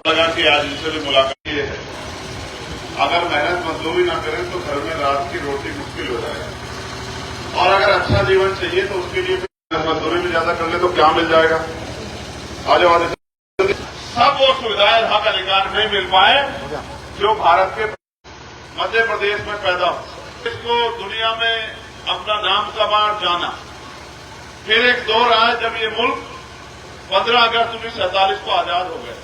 लगा कि आज इनसे भी मुलाकात ये है, अगर मेहनत मजदूरी ना करें तो घर में रात की रोटी मुश्किल हो जाएगा। और अगर अच्छा जीवन चाहिए तो उसके लिए मजदूरी भी ज्यादा कर ले तो क्या मिल जाएगा। आज सब वो सुविधाएं हक अधिकार नहीं मिल पाए जो भारत के मध्य प्रदेश में पैदा हो। इसको दुनिया में अपना नाम कमा जाना। फिर एक दौर आया जब ये मुल्क 15 अगस्त 1947 को आजाद हो गया।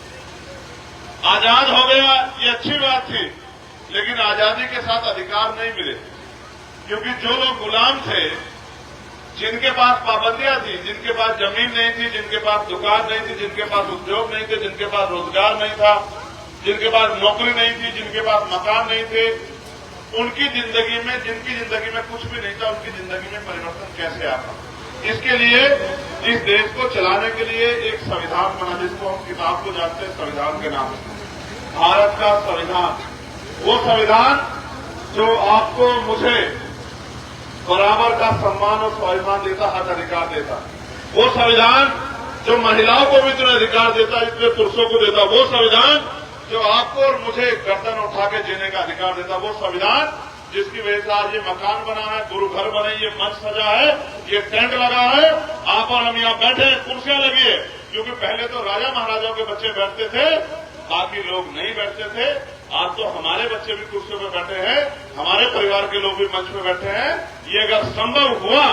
आजाद हो गया ये अच्छी बात थी, लेकिन आजादी के साथ अधिकार नहीं मिले, क्योंकि जो लोग गुलाम थे, जिनके पास पाबंदियां थी, जिनके पास जमीन नहीं थी, जिनके पास दुकान नहीं थी, जिनके पास उद्योग नहीं थे, जिनके पास रोजगार नहीं था, जिनके पास नौकरी नहीं थी, जिनके पास मकान नहीं थे, उनकी जिंदगी में, जिनकी जिंदगी में कुछ भी नहीं था, उनकी जिंदगी में परिवर्तन कैसे आता। इसके लिए इस देश को चलाने के लिए एक संविधान बना, जिसको हम किताब को जानते हैं संविधान के नाम से, भारत का संविधान। वो संविधान जो आपको मुझे बराबर का सम्मान और स्वाभिमान देता, हक अधिकार देता। वो संविधान जो महिलाओं को भी इतने अधिकार देता, इतने पुरुषों को देता। वो संविधान जो आपको और मुझे गर्दन उठा के जीने का अधिकार देता। वो संविधान जिसकी वजह से आज ये मकान बना है, गुरु घर बने, ये मंच सजा है, ये टेंट लगा है, आप और हम यहाँ बैठे हैं, कुर्सियां लगी है। क्योंकि पहले तो राजा महाराजाओं के बच्चे बैठते थे, बाकी लोग नहीं बैठते थे। आज तो हमारे बच्चे भी कुर्सियों पर बैठे हैं, हमारे परिवार के लोग भी मंच में बैठे हैं। ये अगर संभव हुआ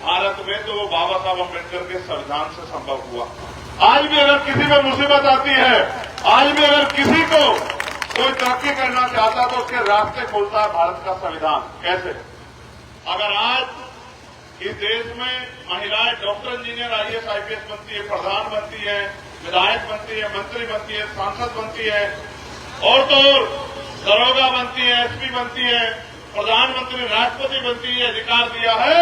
भारत में तो वो बाबा साहब अम्बेडकर के संविधान से संभव हुआ। आज भी अगर किसी पर मुसीबत आती है, आज भी अगर किसी को कोई तरक्की करना चाहता तो उसके रास्ते खोलता है भारत का संविधान। कैसे? अगर आज इस देश में महिलाएं डॉक्टर, इंजीनियर, आईएएस, आईपीएस बनती है, प्रधान बनती है, विधायक बनती है, मंत्री बनती है, सांसद बनती है, और तो और दरोगा बनती है, एसपी बनती है, प्रधानमंत्री, राष्ट्रपति बनती है, अधिकार दिया है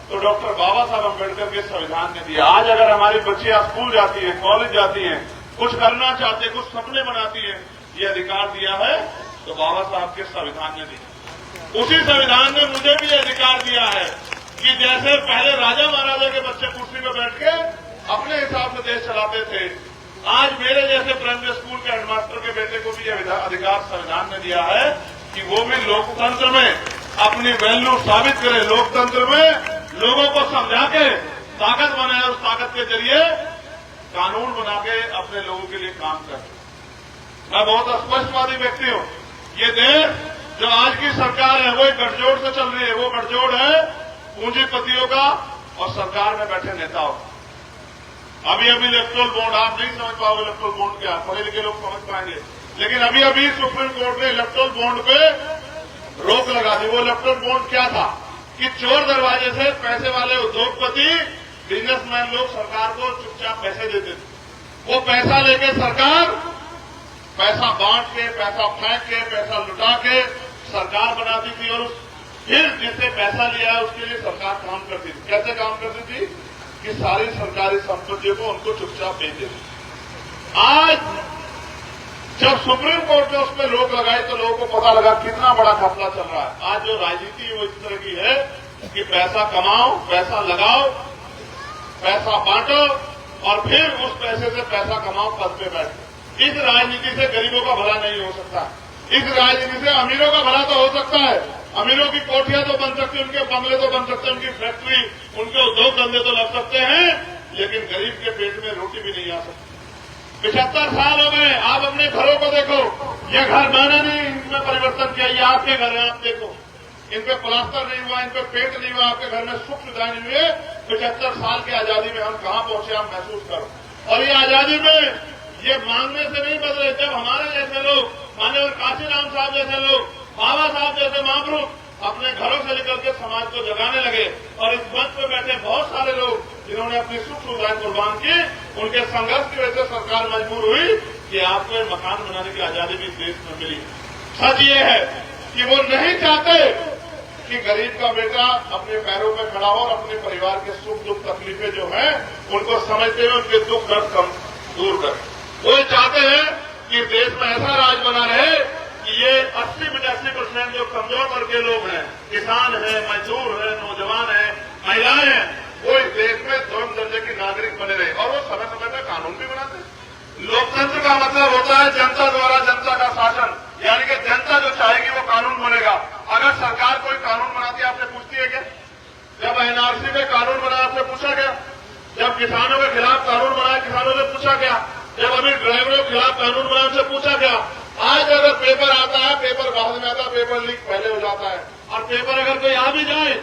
तो डॉक्टर बाबा साहब अम्बेडकर के संविधान ने दिया। आज अगर हमारी बच्चियां स्कूल जाती है, कॉलेज जाती हैं, कुछ करना चाहते, कुछ सपने बनाती है, ये अधिकार दिया है तो बाबा साहब के संविधान ने दिया। उसी संविधान ने मुझे भी अधिकार दिया है कि जैसे पहले राजा महाराजा के बच्चे कुर्सी पर बैठ के अपने हिसाब से देश चलाते थे, आज मेरे जैसे प्राइमरी स्कूल के हेडमास्टर के बेटे को भी यह अधिकार संविधान ने दिया है कि वो भी लोकतंत्र में अपनी वैल्यू साबित करे, लोकतंत्र में लोगों को समझा के ताकत बनाए, उस ताकत के जरिए कानून बना के अपने लोगों के लिए काम करे। मैं बहुत स्पष्टवादी व्यक्ति हूं। ये देश जो आज की सरकार है वो एक गठजोड़ से चल रही है। वो गठजोड़ है पूंजीपतियों का और सरकार में बैठे नेताओं का। अभी इलेक्टोरल बॉन्ड, आप नहीं समझ पाओगे इलेक्टोरल बॉन्ड क्या, पढ़े लिखे लोग समझ पाएंगे, लेकिन अभी सुप्रीम कोर्ट ने इलेक्टोरल बॉन्ड पे रोक लगा दी। वो इलेक्टोरल बॉन्ड क्या था कि चोर दरवाजे से पैसे वाले उद्योगपति, बिजनेसमैन लोग सरकार को चुपचाप पैसे देते थे। वो पैसा लेके सरकार पैसा बांट के, पैसा फेंक के, पैसा लुटा के सरकार बनाती थी और फिर जिससे पैसा लिया है उसके लिए सरकार काम करती थी। कैसे काम करती थी कि सारी सरकारी संपत्तियों को उनको चुपचाप बेच देती। आज जब सुप्रीम कोर्ट ने उस पर रोक लगाई तो लोगों को पता लगा कितना बड़ा घपला चल रहा है। आज जो राजनीति है वो इस तरह की है कि पैसा कमाओ, पैसा लगाओ, पैसा बांटो और फिर उस पैसे से पैसा कमाओ, पद पे बैठो। इस राजनीति से गरीबों का भला नहीं हो सकता। इस राजनीति से अमीरों का भला तो हो सकता है। अमीरों की कोठियां तो बन सकती है, उनके बंगले तो बन सकते हैं, उनकी फैक्ट्री, उनके उद्योग धंधे तो लग सकते हैं, लेकिन गरीब के पेट में रोटी भी नहीं आ सकती। 75 साल हो गए, आप अपने घरों को देखो, ये घर मैंने नहीं इनमें परिवर्तन किया, ये आपके घर है, आप देखो, इन पे प्लास्टर नहीं हुआ, इन पे पेंट नहीं हुआ, आपके घर में सुख सुविधाएं नहीं हुए। 75 साल की आजादी में हम कहां पहुंचे, आप महसूस करो। और ये आजादी में ये मांगने से नहीं बदले। जब हमारे जैसे लोग, माननीय काशीराम साहब जैसे लोग, बाबा साहब जैसे महापुरुष अपने घरों से निकल के समाज को जगाने लगे और इस मंच पर बैठे बहुत सारे लोग जिन्होंने अपनी सुख सुविधाएं कुर्बान की, उनके संघर्ष की वजह से सरकार मजबूर हुई कि आपको मकान बनाने की आजादी भी देश में मिली। सच ये है कि वो नहीं चाहते कि गरीब का बेटा अपने पैरों में खड़ा हो और अपने परिवार के सुख दुख तकलीफें जो है उनको समझते हुए उनके दुख दर्द कम दूर करे। वो चाहते हैं कि देश में ऐसा राज बना रहे कि ये 80% जो कमजोर वर्ग के लोग हैं, किसान हैं, मजदूर हैं, नौजवान हैं, महिलाएं हैं, वो इस देश में दोनों दर्जे के नागरिक बने रहे। और वो समय समय पर कानून भी बनाते हैं। लोकतंत्र का मतलब होता है जनता द्वारा जनता का शासन, यानी कि जनता जो चाहेगी वो कानून बनेगा। अगर सरकार कोई कानून बनाती है आपसे पूछती है क्या? जब एनआरसी में कानून बना आपसे पूछा गया? जब किसानों के खिलाफ कानून बनाया किसानों से पूछा गया? जब अभी ड्राइवरों के खिलाफ कानून बनाने से पूछा गया? आज अगर पेपर आता है, पेपर बाद में आता है, पेपर लीक पहले हो जाता है। और पेपर अगर कोई आ भी जाए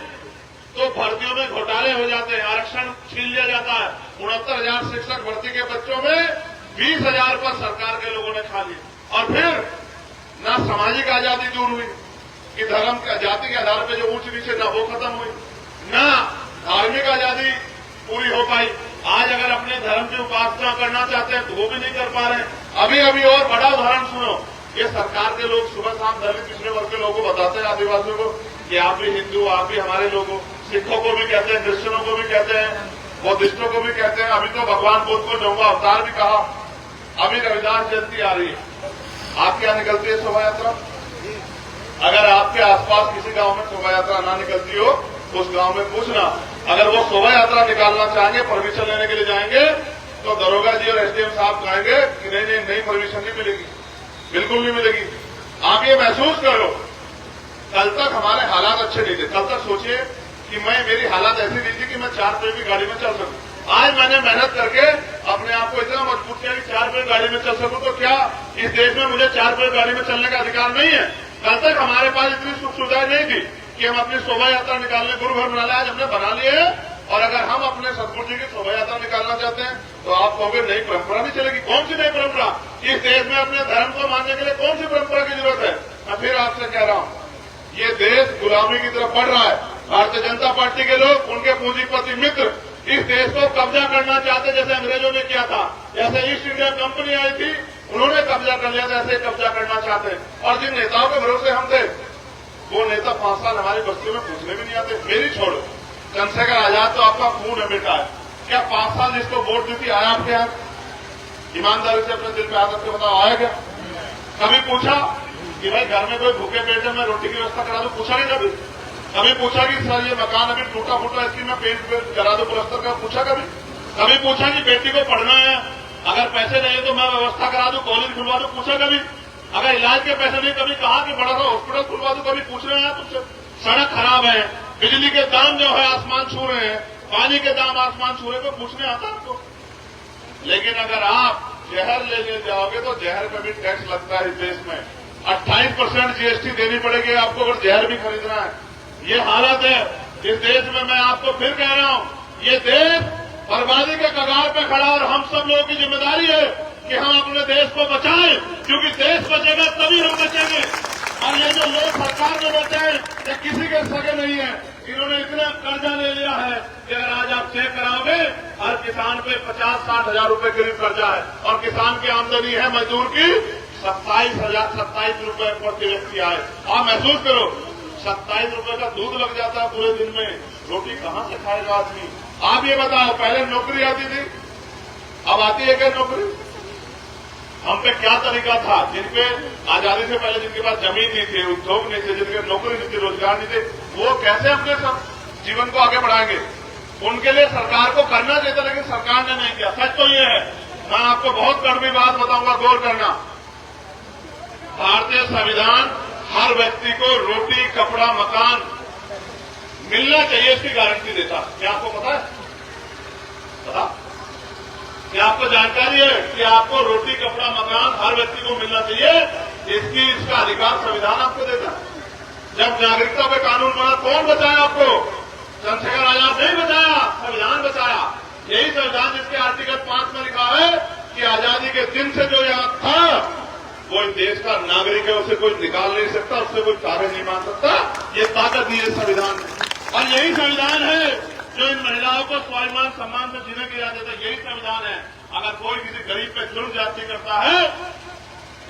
तो भर्तियों में घोटाले हो जाते हैं, आरक्षण छीन लिया जाता है। 69,000 शिक्षक भर्ती के बच्चों में 20,000 पर सरकार के लोगों ने खा लिया। और फिर ना सामाजिक आजादी दूर हुई कि धर्म जाति के आधार पर जो ऊंच नीचे ना वो खत्म हुई, ना धार्मिक आजादी पूरी हो पाई। आज अगर अपने धर्म की उपासना करना चाहते हैं तो वो भी नहीं कर पा रहे हैं। अभी अभी और बड़ा उदाहरण सुनो, ये सरकार के लोग सुबह शाम दलित पिछड़े वर्ग के लोगों को बताते हैं, आदिवासियों को, कि आप भी हिंदू, आप भी हमारे लोगों, सिखों को भी कहते हैं, क्रिश्चियनों को भी कहते हैं, बौद्धिस्टों को भी कहते हैं। अभी तो भगवान बुद्ध को नौवां अवतार भी कहा। अभी रविदास जयंती आ रही है, आपके यहां निकलती है शोभा यात्रा? अगर आपके आसपास किसी गांव में शोभा यात्रा ना निकलती हो तो उस गांव में पूछना। अगर वो शोभा यात्रा निकालना चाहेंगे, परमिशन लेने के लिए जाएंगे, तो दरोगा जी और एसडीएम साहब कहेंगे कि नहीं परमिशन नहीं मिलेगी, बिल्कुल नहीं मिलेगी। आप ये महसूस करो, कल तक हमारे हालात अच्छे नहीं थे। कल तक सोचिए कि मेरी हालात ऐसी नहीं थी कि मैं 4 रुपये की गाड़ी में चल सकूं। आज मैंने मेहनत करके अपने आप को इतना मजबूत किया कि 4 रुपये गाड़ी में चल सकूं। तो क्या इस देश में मुझे 4 रुपये गाड़ी में चलने का अधिकार नहीं है? कल तक हमारे पास इतनी सुख सुविधाएं नहीं थी कि हम अपनी शोभा यात्रा निकालने गुरु घर बना लिया। आज हमने बना लिए है। और अगर हम अपने सतगुरु जी की शोभा यात्रा निकालना चाहते हैं तो आप कहोगे नई परंपरा नहीं चलेगी। कौन सी नई परंपरा? इस देश में अपने धर्म को मानने के लिए कौन सी परंपरा की जरूरत है? मैं फिर आपसे कह रहा हूं, ये देश गुलामी की तरफ बढ़ रहा है। भारतीय जनता पार्टी के लोग, उनके पूंजीपति मित्र इस देश को कब्जा करना चाहते, जैसे अंग्रेजों ने किया था। जैसे ईस्ट इंडिया कंपनी आई थी, उन्होंने कब्जा कर लिया था, ऐसे कब्जा करना चाहते हैं। और जिन नेताओं के भरोसे हम थे, वो नेता 5 साल हमारी बस्तियों में पूछने भी नहीं आते। मेरी छोड़ो, चंद्रशेखर आजाद तो आपका खून है बेटा है। क्या 5 साल जिसको वोट दी थी आया आपके यहां? ईमानदारी से अपने दिल पे हाथ रख के बताओ, आया क्या? कभी पूछा कि भाई घर में कोई भूखे पेट है, मैं रोटी की व्यवस्था करा दूं? पूछा नहीं कभी? कभी पूछा कि सर ये मकान अभी टूटा फूटा, इसकी मैं पेंट करा दूं, प्लास्टर का? पूछा कभी? कभी पूछा कि बेटी को पढ़ना है, अगर पैसे नहीं तो मैं व्यवस्था करा दूं, कॉलेज खुलवा दूं? पूछा कभी? अगर इलाज के पैसे नहीं, कभी कहा कि बड़ा सा हॉस्पिटल खुलवा दूं? कभी पूछ रहे हैं तुमसे? सड़क खराब है, बिजली के दाम जो है आसमान छू रहे हैं, पानी के दाम आसमान छू रहे, तो पूछने आता आपको? लेकिन अगर आप जहर लेने जाओगे तो जहर में भी टैक्स लगता है इस देश में। 28% जीएसटी देनी पड़ेगी आपको अगर जहर भी खरीदना है। ये हालत है इस देश में। मैं आपको फिर कह रहा हूं, ये देश बर्बादी के कगार पे खड़ा, और हम सब लोगों की जिम्मेदारी है कि हम अपने देश को बचाएं, क्योंकि देश बचेगा तभी हम बचेंगे। और ये जो लोग सरकार में बैठे हैं, ये किसी के सगे नहीं है। इन्होंने इतना कर्जा ले लिया है कि अगर आज आप चेक कराओगे, हर किसान पे 50-60 हजार रुपए करीब कर्जा है। और किसान की आमदनी है मजदूर की 27 रुपए प्रति व्यक्ति आए। आप महसूस करो, 27 रुपए का दूध लग जाता है पूरे दिन में, रोटी कहां से खाएगा आदमी? आप ये बताओ, पहले नौकरी आती थी, अब आती है क्या नौकरी? हम पे क्या तरीका था? जिनपे आजादी से पहले जिनके पास जमीन नहीं थी, उद्योग नहीं थे, जिनके नौकरी नहीं थी, रोजगार नहीं थे, वो कैसे अपने जीवन को आगे बढ़ाएंगे? उनके लिए सरकार को करना चाहिए था, लेकिन सरकार ने नहीं किया। सच तो ये है, मैं आपको बहुत कड़वी बात बताऊंगा, गौर करना। भारतीय संविधान हर व्यक्ति को रोटी, कपड़ा, मकान मिलना चाहिए, इसकी गारंटी देता। क्या आपको पता है? पता? क्या आपको जानकारी है कि आपको रोटी, कपड़ा, मकान हर व्यक्ति को मिलना चाहिए? इसका अधिकार संविधान आपको देता है। जब नागरिकता पे कानून बना, कौन बचाया आपको? चंद्रशेखर आजाद नहीं बचाया, संविधान बचाया। यही संविधान जिसके आर्टिकल 5 में लिखा है कि आजादी के दिन से जो यहाँ था वो इस देश का नागरिक है, उसे कोई निकाल नहीं सकता, उससे कोई कार्य नहीं मान सकता। ये ताकत दी है संविधान ने। और यही संविधान है जो इन महिलाओं को स्वाभिमान सम्मान से जीने की इजाजत है। यही संविधान है, अगर कोई किसी गरीब पे जुर्म ज्यादती करता है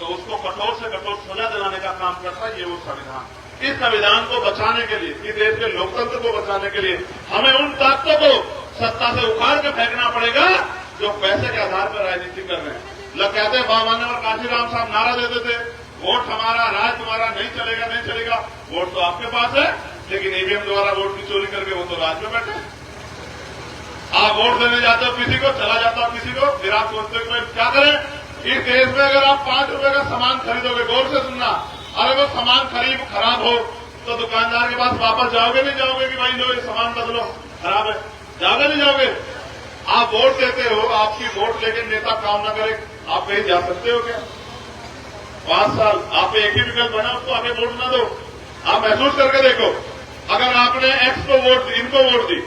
तो उसको कठोर से कठोर सजा दिलाने का काम करता है, ये वो संविधान। इस संविधान को बचाने के लिए, इस देश के लोकतंत्र को बचाने के लिए हमें उन ताकतों को सत्ता से उखाड़ के फेंकना पड़ेगा जो पैसे के आधार पर राजनीति कर रहे हैं। लोग कहते हैं, बाबाने और काशीराम साहब नारा देते थे, वोट हमारा, राज तुम्हारा, नहीं चलेगा, नहीं चलेगा। वोट तो आपके पास है, लेकिन ईवीएम द्वारा वोट की चोरी करके वो तो राज में बैठे। आप वोट देने जाते हो किसी को, चला जाता हो किसी को, फिर आप सोचते हो कि क्या करें। इस देश में अगर आप 5 रुपए का सामान खरीदोगे, गौर से सुनना, अगर वो सामान खराब हो तो दुकानदार के पास वापस जाओगे नहीं जाओगे कि भाई लो ये सामान बदलो, खराब है, जाओगे नहीं जाओगे। आप वोट देते हो, आपकी वोट लेके नेता काम ना करे, आप कहीं जा सकते हो क्या? 5 साल आप एक ही विकल्प बना, उसको आगे वोट ना दो। आप महसूस करके देखो, अगर आपने एक्स को वोट, इनको वोट दी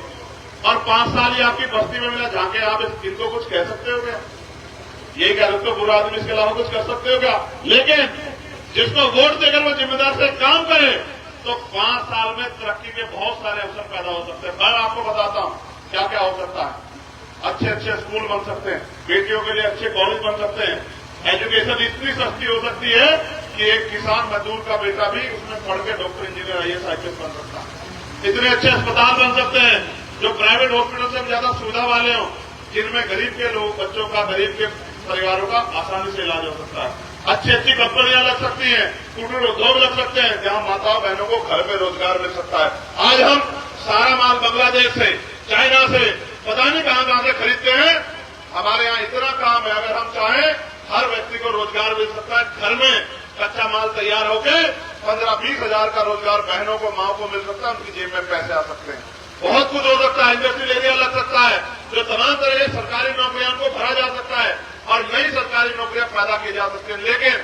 और 5 साल ये आपकी बस्ती में मिला, जाके आप इनको कुछ कह सकते हो क्या? यही कह सकते हो बुरा आदमी, इसके अलावा कुछ कर सकते हो क्या? लेकिन जिसको वोट देकर वो जिम्मेदार से काम करे तो 5 साल में तरक्की के बहुत सारे अवसर पैदा हो सकते हैं। मैं आपको बताता हूं क्या क्या हो सकता है। अच्छे अच्छे स्कूल बन सकते हैं, बेटियों के लिए अच्छे कॉलेज बन सकते हैं, एजुकेशन इतनी सस्ती हो सकती है कि एक किसान मजदूर का बेटा भी उसमें पढ़ के डॉक्टर, इंजीनियर, IAS, IPS बन सकता है। इतने अच्छे अस्पताल बन सकते हैं जो प्राइवेट हॉस्पिटल से ज्यादा सुविधा वाले हों, जिनमें गरीब के लोग, बच्चों का, गरीब के परिवारों का आसानी से इलाज हो सकता है। अच्छी अच्छी कंपनियां लग सकती हैं, कुटीर उद्योग लग सकते हैं, जहां माताओं बहनों को घर में रोजगार मिल सकता है। आज हम सारा माल बांग्लादेश से, चाइना से, पता नहीं कहां से खरीदते हैं। हमारे यहां इतना काम है, अगर हम चाहें हर व्यक्ति को रोजगार मिल सकता है। घर में कच्चा माल तैयार होके 15-20 हजार का रोजगार बहनों को, माओ को मिल सकता है, उनकी जेब में पैसे आ सकते हैं। बहुत कुछ हो सकता है। इंडस्ट्रियल एरिया लग सकता है जो तमाम तरह की सरकारी नौकरियों को भरा जा सकता है और नई सरकारी नौकरियां पैदा की जा सकती हैं। लेकिन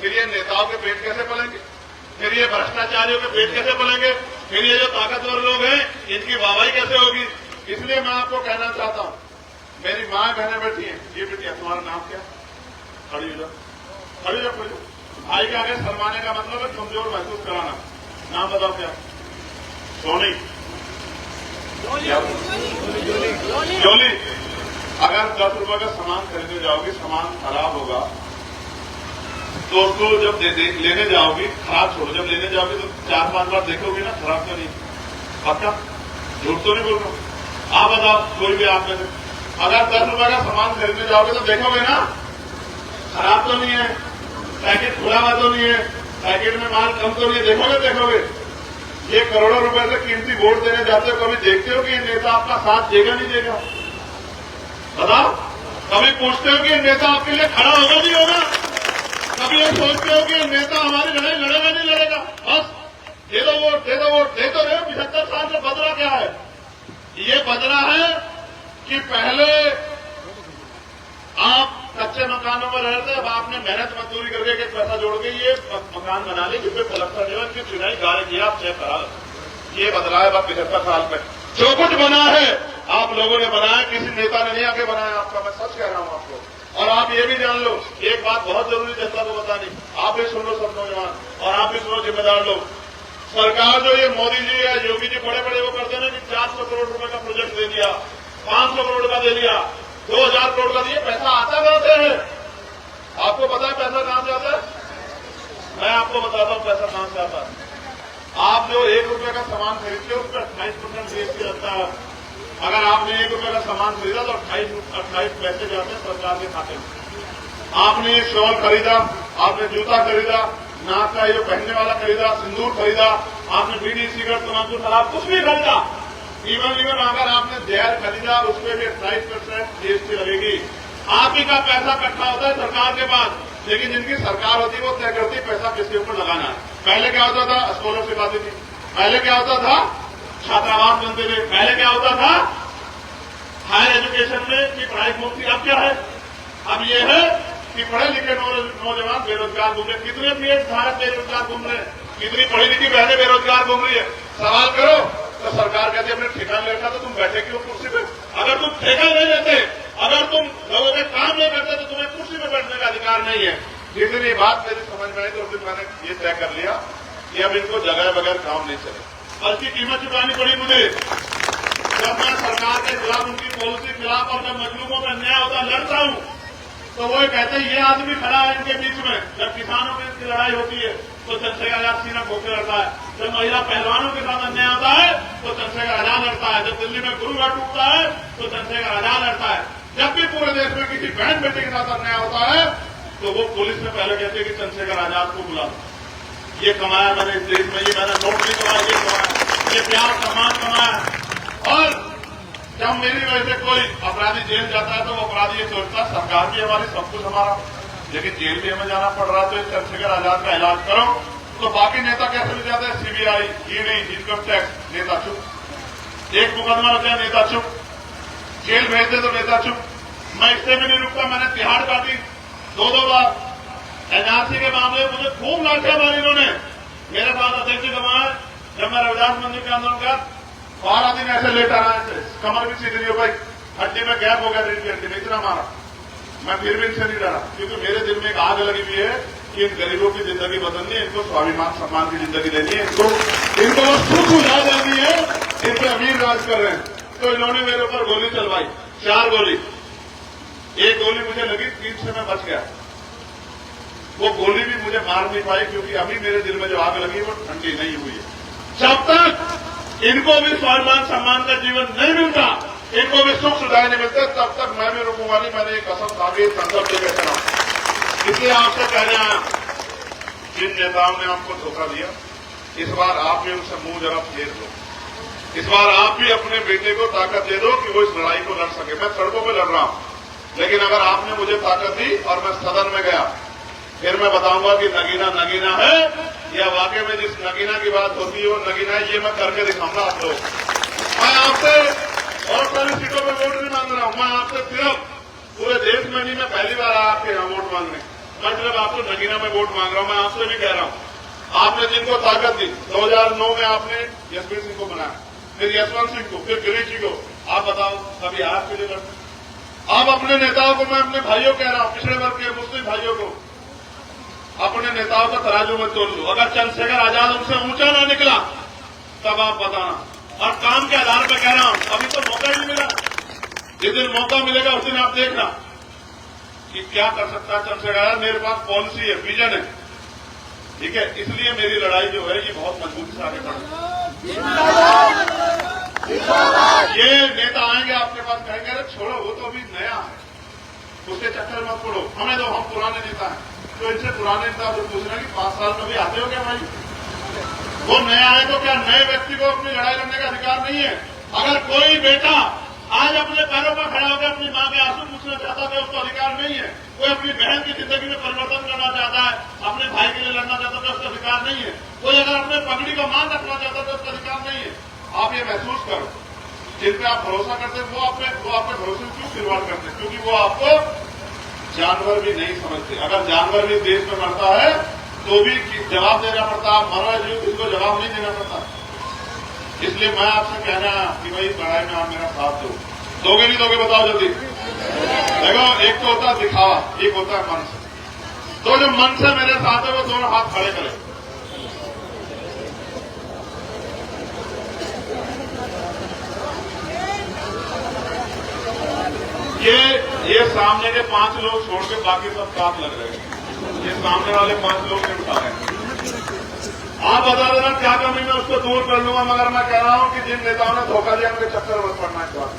फिर ये नेताओं के पेट कैसे पलेंगे, फिर ये भ्रष्टाचारियों के पेट कैसे पलेंगे, फिर ये जो ताकतवर लोग हैं इनकी वाहवाही कैसे होगी। इसलिए मैं आपको कहना चाहता हूं, मेरी माँ बहनें बैठी हैं, ये बेटिया तुम्हारा नाम क्या? खड़ी हो जाओ, खड़ी हो जाओ। भाई के आगे शर्माने का मतलब है कमजोर महसूस कराना। नाम बताओ क्या? सोनी, जोली। अगर 10 रुपए का सामान खरीदने जाओगी, सामान खराब होगा तो उसको जब लेने जाओगी, खराब छोड़ो, जब लेने जाओगी तो 4-5 बार देखोगी ना, खराब तो नहीं, पक्का? झूठ तो नहीं बोल रहा। आप बताओ, कोई भी आप में से अगर 10 रुपए का सामान खरीदने जाओगे तो देखोगे ना, खराब तो नहीं है, पैकेट खुला हुआ तो नहीं है, पैकेट में माल कम तो नहीं है, देखोगे। ये करोड़ों रुपए से कीमती वोट देने जाते हो, कभी देखते हो कि ये नेता आपका साथ देगा नहीं देगा? बताओ, कभी पूछते हो कि ये नेता आपके लिए खड़ा होगा नहीं होगा? कभी ये सोचते हो कि ये नेता हमारी लड़ाई लड़ेगा नहीं लड़ेगा? बस दे दो वोट, दे दो वोट, दे तो रहे हो। 75 साल से बदला क्या है? ये बदला है कि पहले आप कच्चे मकानों में रहते, अब आपने मेहनत मजदूरी करके एक पैसा जोड़ के ये मकान बना लिए, जिसमें प्लस्तर जो है चुनाई गाड़ी किया, आप चेक करा लो। ये बदला है 75 साल में। जो कुछ बना है आप लोगों ने बनाया, किसी नेता ने नहीं आके बनाया आपका, मैं सच कह रहा हूं आपको। और आप ये भी जान लो, एक बात बहुत जरूरी जनता को बतानी, आप भी सुन लो सब नौजवान, और आप भी सुनो जिम्मेदार लोग। सरकार जो ये मोदी जी या योगी जी बड़े बड़े वो करते ना कि 400 करोड़ रुपए का प्रोजेक्ट दे दिया, 500 करोड़ का दे दिया, 2000 करोड़ का दिए, पैसा आता कहां से है? आपको पता है पैसा कहां से आता है? मैं आपको बताता हूं पैसा कहां से आता है। आप जो 1 रुपए का सामान खरीदते हो उस पर 28% GST लगता है। अगर आपने 1 रुपए का सामान खरीदा तो 28 पैसे जाते हैं सरकार के खाते में। आपने ये शॉल खरीदा, आपने जूता खरीदा, नाक का ये पहनने वाला खरीदा, सिंदूर खरीदा, आपने बीड़ी, सिगरेट, तंबाकू, शराब कुछ भी खरीदा, इवन अगर आपने जहर खरीदा उसमें भी 28% GST लगेगी। आप ही का पैसा इकट्ठा होता है सरकार के पास, लेकिन जिनकी सरकार होती है वो तय करती पैसा किसके ऊपर लगाना है। पहले क्या होता था? स्कॉलरशिप आती थी। पहले क्या होता था? छात्रावास बनते थे। पहले क्या होता था? हायर एजुकेशन में की पढ़ाई मुफ्त। अब क्या है? अब ये है कि पढ़े लिखे नौजवान बेरोजगार घूम रहे। कितने पीएड धारक बेरोजगार घूम रहे हैं, कितनी पढ़ी लिखी बहनें बेरोजगार घूम रही है। सवाल करो तो सरकार कहती है हमने ठेका नहीं रखा, तो तुम बैठे क्यों कुर्सी पे? अगर तुम ठेका नहीं लेते, अगर तुम लोगों के काम नहीं करते तो तुम्हें कुर्सी पे बैठने का अधिकार नहीं है। जिस दिन ये बात मेरी समझ में आई तो उस दिन मैंने ये तय कर लिया कि अब इनको जगह बगैर काम नहीं चले, और इसकी कीमत चुकानी पड़ी मुझे। जब मैं सरकार के खिलाफ, उनकी पॉलिसी के खिलाफ और जब मजलूमों में अन्याय होता लड़ता हूं तो वो कहते हैं ये आदमी खड़ा है इनके बीच में। जब किसानों में इसकी लड़ाई होती है तो चंद्रशेखर आजाद सीना खोके लड़ता है। जब महिला पहलवानों के साथ अन्याय होता है तो चंद्रशेखर आजाद लड़ता है। जब दिल्ली में गुरुद्वारा टूटता है तो चंद्रशेखर आजाद लड़ता है। जब भी पूरे देश में किसी बहन बेटी के साथ अन्याय होता है तो वो पुलिस में पहले कहते हैं कि चंद्रशेखर आजाद को बुला। ये कमाया मैंने इस देश में, ये मैंने नौकरी कमाया, ये कमाया, ये प्यार सम्मान कमाया। और जब मेरी वजह से कोई अपराधी जेल जाता है तो वो अपराधी ये सोचता है सरकार भी हमारी, सब कुछ हमारा, लेकिन जेल भी हमें जाना पड़ रहा है, तो इस चंद्रशेखर आजाद का इलाज करो। तो बाकी नेता कैसे मिल जाते हैं? सीबीआई, ईडी, इनकम टैक्स, नेता चुप। एक मुकदमा होता है, नेता चुप। जेल भेज दे तो नेता चुप। मैं इससे भी नहीं रुकता, मैंने तिहाड़ काटी 2-2 बार। एनआरसी के मामले में मुझे खूब लाठियां मारी इन्होंने। मेरे साथ अध्यक्ष जी गवाए, जब मैं रविदास मंदिर के आंदोलन का 12 दिन ऐसे लेटा रहा है, कमर भी सीधी नहीं हो पाई, हड्डी में गैप हो गया, रीढ़ में इतना मारा। मैं फिर भी इनसे नहीं डरा, क्योंकि मेरे दिल में एक आग लगी हुई है कि इन गरीबों की जिंदगी बदलनी है, इनको स्वाभिमान सम्मान की जिंदगी देनी है, इनको वो सुख उजा देनी है, इन पे अमीर राज कर रहे हैं। तो इन्होंने मेरे ऊपर गोली चलवाई, 4 गोली। एक गोली मुझे लगी, 3 से मैं बच गया। वो गोली भी मुझे मार नहीं पाई, क्योंकि अभी मेरे दिल में जो आग लगी वो ठंडी नहीं हुई है। जब तक इनको भी स्वाभिमान सम्मान का जीवन नहीं मिलता, इनको भी सुख सुविधाएं नहीं मिलते, तब तक मैं भी रुकूंगा नहीं। मैंने एक कसम खा के संकल्प लेकर चला। इसलिए आपसे कहने आया, जिन नेताओं ने आपको धोखा दिया, इस बार आप भी उनसे मुंह जरा फेर दो। इस बार आप भी अपने बेटे को ताकत दे दो कि वो इस लड़ाई को लड़ सके। मैं सड़कों पर लड़ रहा हूं, लेकिन अगर आपने मुझे ताकत दी और मैं सदन में गया, फिर मैं बताऊंगा कि नगीना नगीना है या वाकई में जिस नगीना की बात होती है वो नगीना है। ये मैं करके दिखाऊंगा आप लोग। मैं आपसे और सारी सीटों पर वोट नहीं मांग रहा हूं, मैं आपसे सिर्फ पूरे देश में नहीं, मैं पहली बार आया आपके यहां वोट मांगने। मैं सिर्फ आपको नगीना में वोट मांग रहा हूं। मैं आपसे भी कह रहा हूं, आपने जिनको ताकत दी, 2009 में आपने यशवीर सिंह को बनाया, फिर यशवंत सिंह को, फिर गिरीश जी को, आप बताओ कभी आपके लिए लड़ते? आप अपने नेताओं को, मैं अपने भाइयों कह रहा हूं, पिछड़े वर्ग के मुस्लिम भाइयों को, अपने नेताओं का तराजू में तोल लो। अगर चंद्रशेखर आजाद उनसे ऊंचा ना निकला तब आप बताना। और काम के आधार पर कह रहा हूं, अभी तो मौका ही नहीं मिला। जिस दिन मौका मिलेगा उस दिन आप देखना कि क्या कर सकता है चंद्रशेखर आजाद। मेरे पास पॉलिसी है, विजन है, ठीक है। इसलिए मेरी लड़ाई जो है ये बहुत मजबूती से आगे बढ़ेगी। ये नेता आएंगे आपके पास, कहेंगे अरे छोड़ो वो तो अभी नया है, उसके चक्कर मत पड़ो, हमें तो, हम पुराने नेता हैं। तो इनसे पुराने नेता से पूछना कि 5 साल में भी आते हो क्या भाई? वो नया है तो क्या नए व्यक्ति को अपनी लड़ाई लड़ने का अधिकार नहीं है? अगर कोई बेटा आज अपने पैरों पर खड़ा होकर अपनी मां के आंसू पूछना चाहता है, उसको अधिकार नहीं है। कोई अपनी बहन की जिंदगी में परिवर्तन करना चाहता है, अपने भाई के लिए लड़ना चाहता है, उसका अधिकार नहीं है। कोई अगर अपने पगड़ी का मान रखना चाहता है तो उसका अधिकार नहीं है। आप ये महसूस करो, जिन पे आप भरोसा करते हैं वो आपके भरोसे में क्यों खिलवाड़ करते हैं? क्योंकि वो आपको जानवर भी नहीं समझते। अगर जानवर भी देश में मरता है तो भी जवाब देना पड़ता, आप मरो जो इसको जवाब नहीं देना पड़ता। इसलिए मैं आपसे कहना कि भाई लड़ाई में आप मेरा साथ दो। दोगे नहीं दोगे बताओ जल्दी। देखो, एक तो होता है दिखावा, एक होता है मन से। तो जो मन से मेरे साथ है वो दोनों हाथ खड़े करें। ये सामने के 5 लोग छोड़ के बाकी सब साथ लग रहे हैं। ये सामने वाले 5 लोग नहीं उठा रहे हैं। आप बता देना क्या कमी मैं उसको दूर कर लूंगा, मगर मैं कह रहा हूं कि जिन नेताओं ने धोखा दिया उनके चक्कर मत पड़ना इस बात,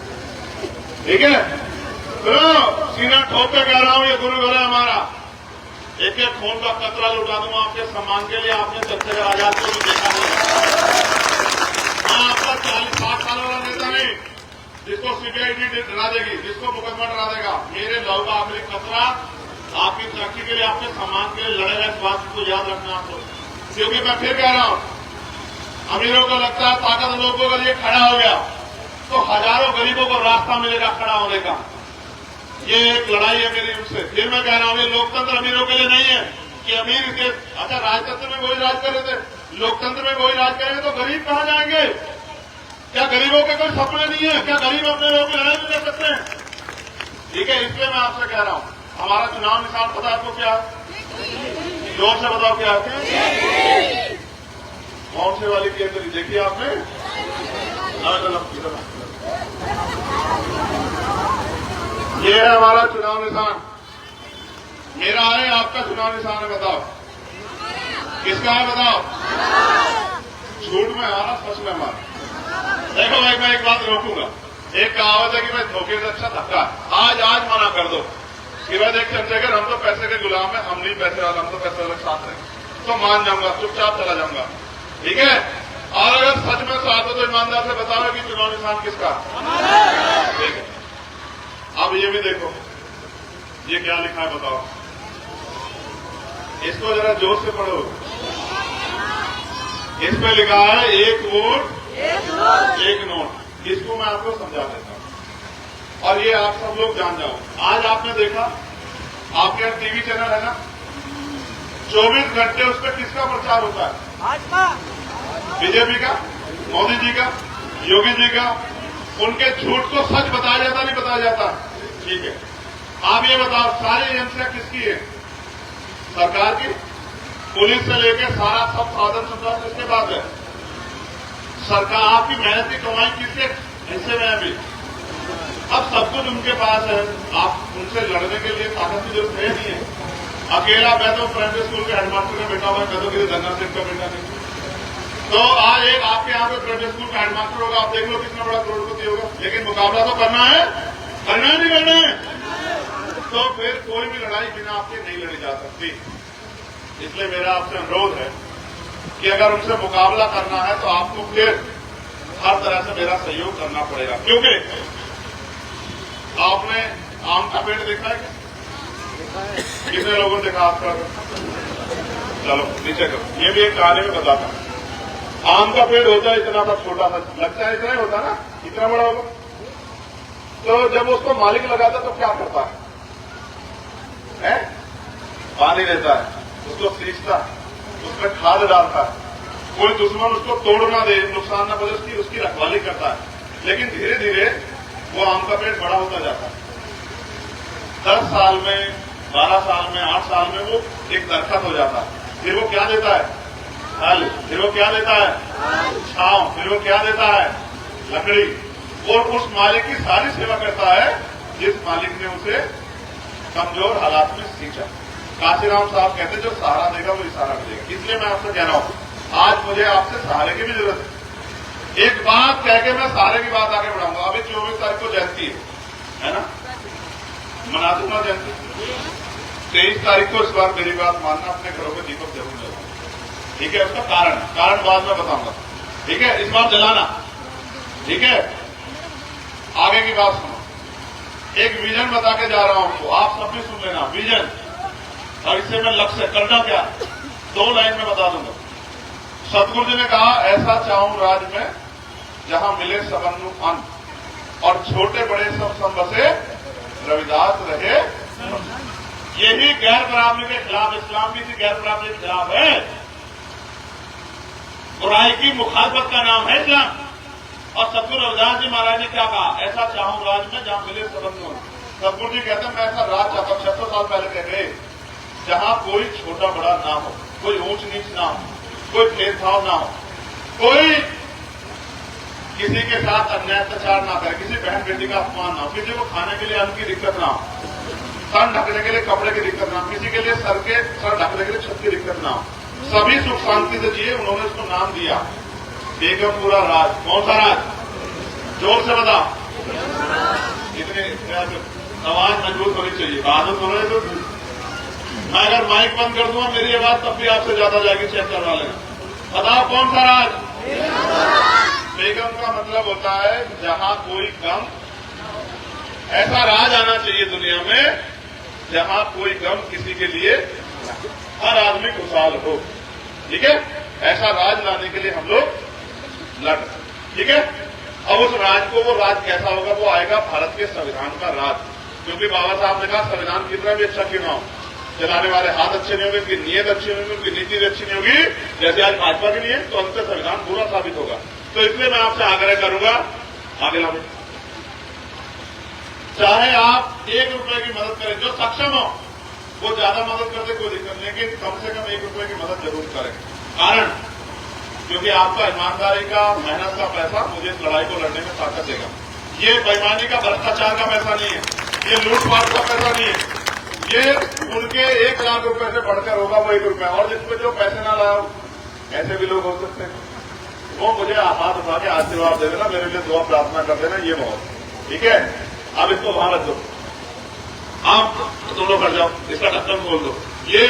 ठीक है? तो सीना ठोक के कह रहा हूं, ये गुरु घर है हमारा। एक एक खून का कतरा लुटा दूंगा आपके सम्मान के लिए। आपने चंद्रशेखर आजाद को भी देखा नहीं। हाँ, आपका 40-60 साल वाला नेता नहीं जिसको सीबीआई डरा देगी, जिसको मुकदमा डरा देगा। मेरे लहू का आखिरी कतरा आपकी तरक्की के लिए, आपके सम्मान के लिए लड़ेगा। इस बात को याद रखना आप लोग, क्योंकि मैं फिर कह रहा हूं, अमीरों को लगता है ताकत लोगों के लिए खड़ा हो गया तो हजारों गरीबों को रास्ता मिलेगा खड़ा होने का। ये एक लड़ाई है मेरी उनसे। फिर मैं कह रहा हूं, ये लोकतंत्र अमीरों के लिए नहीं है कि अमीर के, अच्छा राजतंत्र में वही राज कर रहे थे, लोकतंत्र में वही राज करेंगे तो गरीब कहां जाएंगे? क्या गरीबों के कोई सपने नहीं है? क्या गरीब अपने लोगों की लड़ाई नहीं कर सकते हैं? ठीक है, इसलिए मैं आपसे कह रहा हूं, हमारा चुनाव निशान पता आपको क्या है? जोर से बताओ क्या है? कौन से वाली केंद्र देखिए आपने? ये है हमारा चुनाव निशान। मेरा है, आपका चुनाव निशान है, बताओ किसका है? बताओ। झूठ में हमारा, सच में हमारा। देखो भाई, मैं एक बात रोकूंगा। एक कहावत है कि भाई धोखे से अच्छा धक्का। आज मना कर दो कि भाई देख चंद्रशेखर, हम तो पैसे के गुलाम है, हम नहीं पैसे वाले, हम तो पैसे वाले साथ हैं, तो मान जाऊंगा, चुपचाप चला जाऊंगा, ठीक है? और अगर सच में साथ हो तो ईमानदार से बताओ कि चुनाव निशान किसका? ठीक है। अब ये भी देखो, ये क्या लिखा है बताओ, इसको जरा जोर से पढ़ो। इसमें लिखा है एक वोट एक नोट। इसको मैं आपको समझा देता हूं और ये आप सब लोग जान जाओ। आज आपने देखा, आपके यहाँ टीवी चैनल है ना, 24 घंटे उस पर किसका प्रचार होता है? भाजपा, बीजेपी का, मोदी जी का, योगी जी का। उनके झूठ को सच बताया जाता नहीं बताया जाता? ठीक है। आप ये बताओ, सारी एजेंसियां किसकी है? सरकार की। पुलिस से लेकर सारा सब साधन सुविधा किसके पास है? सरकार। आपकी मेहनत की कमाई किसके हिस्से में है अभी? अब सब कुछ उनके पास है। आप उनसे लड़ने के लिए ताकत की जरूरत है नहीं है। अकेला मैं तो प्राइमरी स्कूल के हेडमास्टर का बेटा हुआ, मैं तो किसी धन्ना सिंह का बेटा नहीं। तो आज एक आपके यहाँ पे प्राइमरी स्कूल का हेडमास्टर होगा, आप देख लो कितना बड़ा करोड़पति होगा। लेकिन मुकाबला तो करना है नहीं करना है? तो फिर कोई भी लड़ाई बिना आपके नहीं लड़ी जा सकती। इसलिए मेरा आपसे अनुरोध है कि अगर उनसे मुकाबला करना है तो आपको फिर हर तरह से मेरा सहयोग करना पड़ेगा। क्योंकि आपने आम का पेड़ देखा है क्या? कितने लोगों ने देखा आपका? चलो नीचे करो। ये भी एक कहानी में बताता हूं। आम का पेड़ होता है इतना सा छोटा सा, लगता है इतना ही होता ना, इतना बड़ा होगा। तो जब उसको मालिक लगाता तो क्या करता है? पानी देता है, उसको सींचता है, उसमें खाद डालता है, कोई दुश्मन उसको तोड़ ना दे, नुकसान ना पहुंचे, उसकी रखवाली करता है। लेकिन धीरे धीरे वो आम का पेड़ बड़ा होता जाता है। 10 साल में, 12 साल में, 8 साल में वो एक दरख्त हो जाता है। फिर वो क्या देता है? फल। फिर वो क्या देता है? छांव। फिर वो क्या देता है? लकड़ी। और उस मालिक की सारी सेवा करता है जिस मालिक ने उसे कमजोर हालात में सींचा। काशीराम साहब कहते जो सहारा देगा वो इशारा करेगा। इसलिए मैं आपसे कह रहा हूं, आज मुझे आपसे सहारे की भी जरूरत है। एक बात कह के मैं सहारे की बात आगे बढ़ाऊंगा। अभी 24 तारीख को जयंती है ना? मना दूंगा जयंती। 23 तारीख को इस बार मेरी बात मानना, अपने घरों में दीपक जरूर जलाना। ठीक है? उसका कारण बाद में बताऊंगा। ठीक है? इस बार जलाना। ठीक है? आगे की बात सुनो। एक विजन बता के जा रहा हूं, तो आप सब भी सुन लेना। विजन और इससे मैं लक्ष्य करना क्या, 2 लाइन में बता दूंगा। सतगुरु जी ने कहा, ऐसा चाहूं राज में जहां मिले सबन्नु अन्न और छोटे बड़े सब सम बसे, रविदास रहे। यही गैर बराबरी के खिलाफ, इस्लाम की गैर बराबरी के खिलाफ है। बुराई की मुखालफत का नाम है इस्लाम। और सतगुरु रविदास जी महाराज ने क्या कहा? ऐसा चाहूं राज में जहां मिले सबन्नु। सतगुरु जी कहते हैं मैं ऐसा राज चाहता हूं, 600 साल पहले कह गए, जहां कोई छोटा बड़ा ना हो, कोई ऊंच नीच ना हो, कोई भेदभाव ना हो, कोई किसी के साथ अन्याय अत्याचार ना करे, किसी बहन बेटी का अपमान ना हो, किसी को खाने के लिए अन्न की दिक्कत ना हो, सर ढकने के लिए कपड़े की दिक्कत ना हो, किसी के लिए सर ढकने के लिए छत की दिक्कत ना हो, सभी सुख शांति से जिए। उन्होंने उसको नाम दिया बेगमपुरा राज। कौन सा राज? जोर से बता। इतने आवाज मजबूत होनी चाहिए, बहादुर होना तो। मैं अगर माइक बंद कर दूंगा मेरी आवाज तब भी आपसे ज्यादा जाएगी, चेक करवा लेना। बताओ कौन सा राज? बेगम का मतलब होता है जहां कोई गम। ऐसा राज आना चाहिए दुनिया में जहां कोई गम किसी के लिए, हर आदमी खुशहाल हो। ठीक है? ऐसा राज लाने के लिए हम लोग लड़। ठीक है? अब उस राज को, वो राज कैसा होगा? वो आएगा भारत के संविधान का राज। क्योंकि बाबा साहब ने कहा संविधान कितना भी अच्छा क्यों ना हो, चलाने वाले हाथ अच्छे नहीं होंगे, उनकी नीयत अच्छी नहीं होगी, उनकी नीति भी अच्छी नहीं होगी, जैसे आज भाजपा की नहीं है, तो अंत संविधान बुरा साबित होगा। तो इसलिए मैं आपसे आग्रह करूंगा, आगे लाओ, चाहे आप 1 रुपए की मदद करें, जो सक्षम हो वो ज्यादा मदद कर दे, कोई दिक्कत नहीं, लेकिन कम से कम 1 रुपए की मदद जरूर करें। कारण क्योंकि आपका ईमानदारी का, मेहनत का पैसा मुझे इस लड़ाई को लड़ने में ताकत देगा। ये बेईमानी का, भ्रष्टाचार का पैसा नहीं है, ये लूटपाट का पैसा नहीं है, ये उनके 1 लाख रुपए से बढ़कर होगा वो 1 रुपया। और जिसमें जो पैसे ना लाओ, ऐसे भी लोग हो सकते हैं, वो मुझे हाथ उठा के आशीर्वाद दे देना, मेरे लिए दुआ प्रार्थना कर देना, ये बहुत। ठीक है? अब इसको वहां रख दो, आप तुम लोग हट जाओ, इसका ढक्कन खोल दो। ये